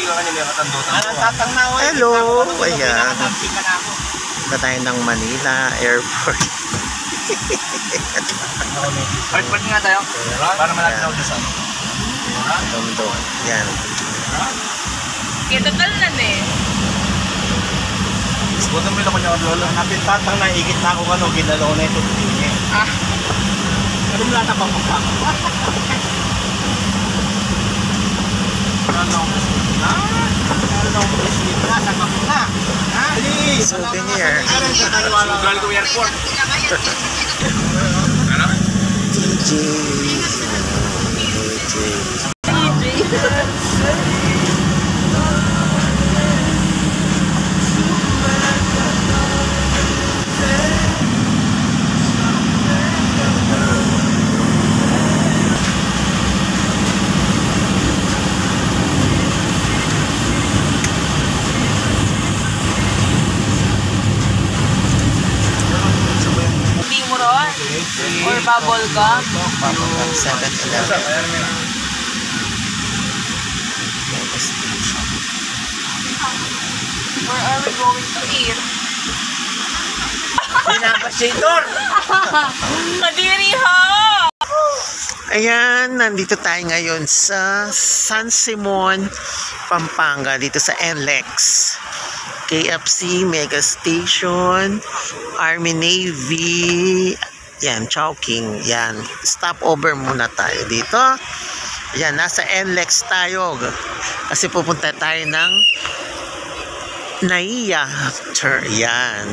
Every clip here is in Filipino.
ka kanina yung katandutan mo. Hello! Ayan. Punta tayo ng Manila Airport. Part nga tayo. Para malapit ako sa saan. Doon. Yan. Kaya total na eh. Buto mo ako niya lolo. Napintatang na igit na ako kano, ginalaw na ito. Ah. Pero mula na pang pang. Souvenir. Sugal ko airport. Ano? TJ. Or bubble gum? Bubble gum, 7-Eleven. Where are we going to eat? Pinapasitor! Kadiri ha! Ayan, nandito tayo ngayon sa San Simon, Pampanga, dito sa NLEX. KFC, Mega Station, Army Navy, yan, Chowking, yan. Stopover muna tayo dito. Yan, nasa NLEX tayo. Kasi pupunta tayo ng Naiya. Yan.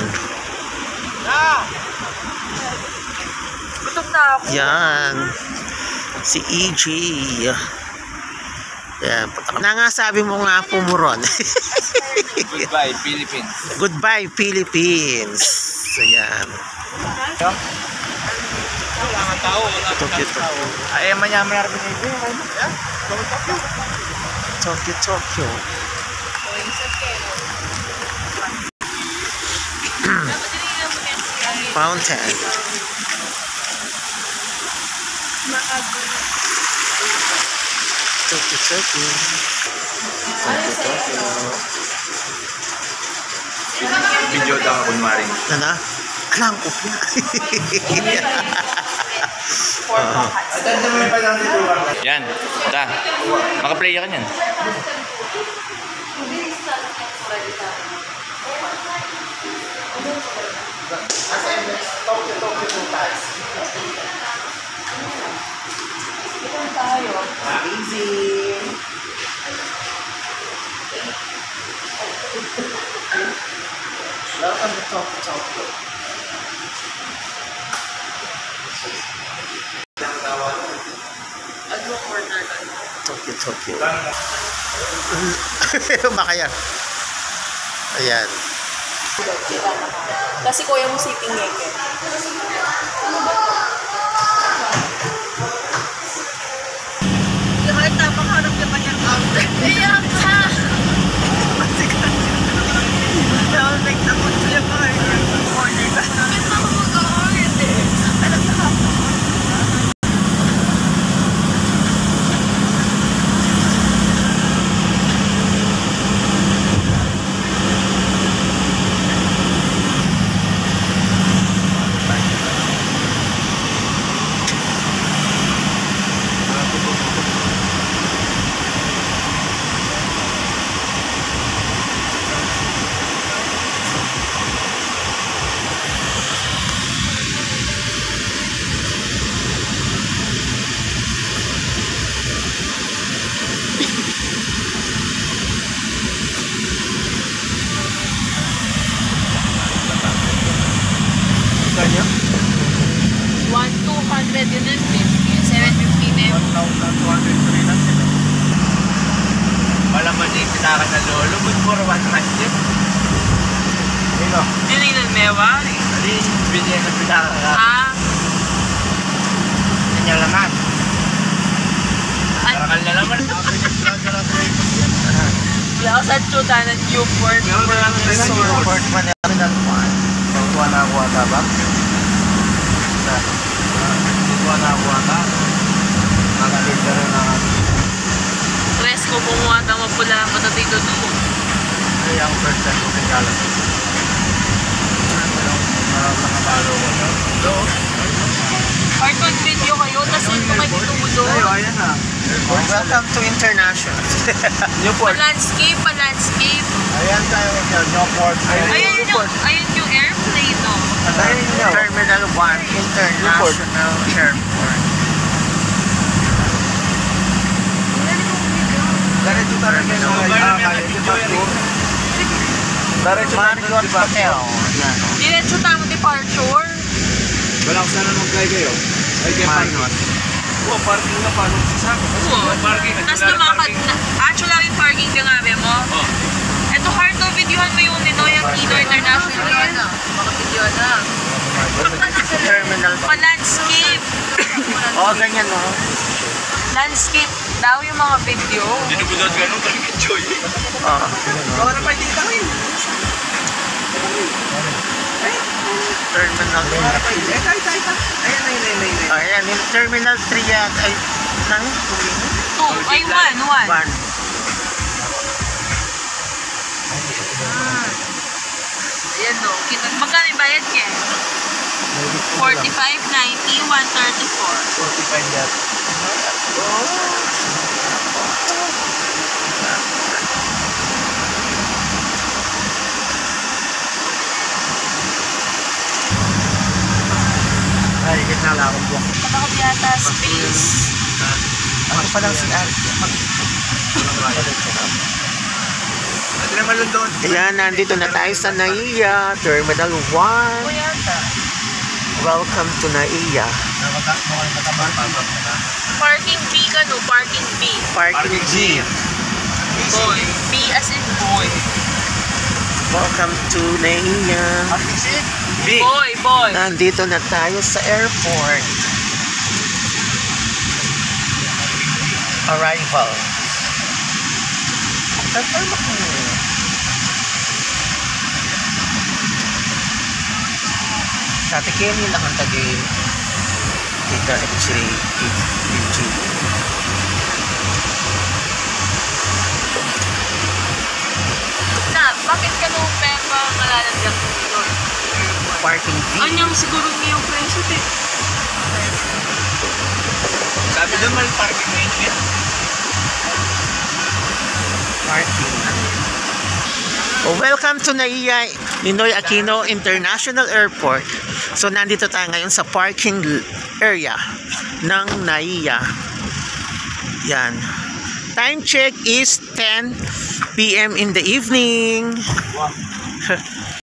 Gutom na ako. Yan. Si EJ. Yan. Na nga sabi mo nga po mo ron. Goodbye, Philippines. Goodbye, Philippines. So, yan. Tokyo. Ay, manyaman na rin ito. Tokyo. Fountain. Tokyo. Video daw ako kunwari. Ano? Alam ko po. Yan. Ta. Makaplay ka niyan. Amazing. Welcome to Tokyo. Tokyo. Baka yan. Ayan. Kasi kuya mo sitting ngeke. Kahit napakaharap ka pa niyang outlet. Kaya ka! Outlet na po siya pa rin. Order ka. Bakit ako mag-order? Alam na ako. Kanya? 1,200 yun ang 750 na yun. 1,203 lang sila. Wala man din pinaka na lolo. Good for 100. Sino? Hindi na mewa. Hindi, binigyan na pinaka ka. Ah. Kanya laman. Karakal na laman. Wala sa tsuta ng Newport. Newport man yan. Kuha na ako ata ba? Kuha na ako ata. Nakalit ka rin na. Tres ko kumuha ng mapula ang patating doon. Kaya ang first time ko kagalang. Nakabalo ko. Cartoon video kayo, tapos yun po kayo tumudo. Ayan na. Welcome to International. Newport. Pa-landscape. Ayan tayo ngayon. Newport. Ayun yung airplane, no? Ayan yun. Terminal 1 International Airport. Diretso talaga yung Diretso Marriott Hotel. Yan, oh. Diretso tamo departure. Wala ko sana mag-fly kayo. Ay, kaya Marriott. parking na paano sa akin. Oo, parking. tapos lumakad na. Actually, yung parking ka nga, mo. Ito, hard to videohan mo yung Ninoy Aquino International. Maka-videohan na. Terminal. Pa-landscape. Oh, ganyan, no? Landscape daw yung mga video. Dinubudot ka nung enjoy. Oh. Baka na pa hindi ka ngayon. Terminal. Ayan, yung Terminal 3 yan. Ay, nang? 2. Ay, 1. 1. Ayan, no. Magkano yung bayad ka? 45, 90, 134. 45 yan. Ay, ikit na lang akong buwak. Patakot yata, space. Ano pa lang si Ari? Hindi naman lang doon. Ayan, nandito na tayo sa NAIA, Terminal 1. O yata. Welcome to NAIA. Parking B ka, no? Parking B. Parking G. Boy. B as in boy. Welcome to NAIA. Parking C? Boy. Nandito na tayo sa airport. Arrival. Dati Kenny lang ang tagi Tita X-ray PG. Na, bakit ka nung pepa malalagyan ko doon? Parking B. Anyang siguro ngayong presyo, eh. Sabi doon may parking ngayon. Parking. Oh, welcome to NAIA Ninoy Aquino International Airport. So nandito tayo ngayon sa parking area ng NAIA. Yan. Time check is 10 p.m. in the evening.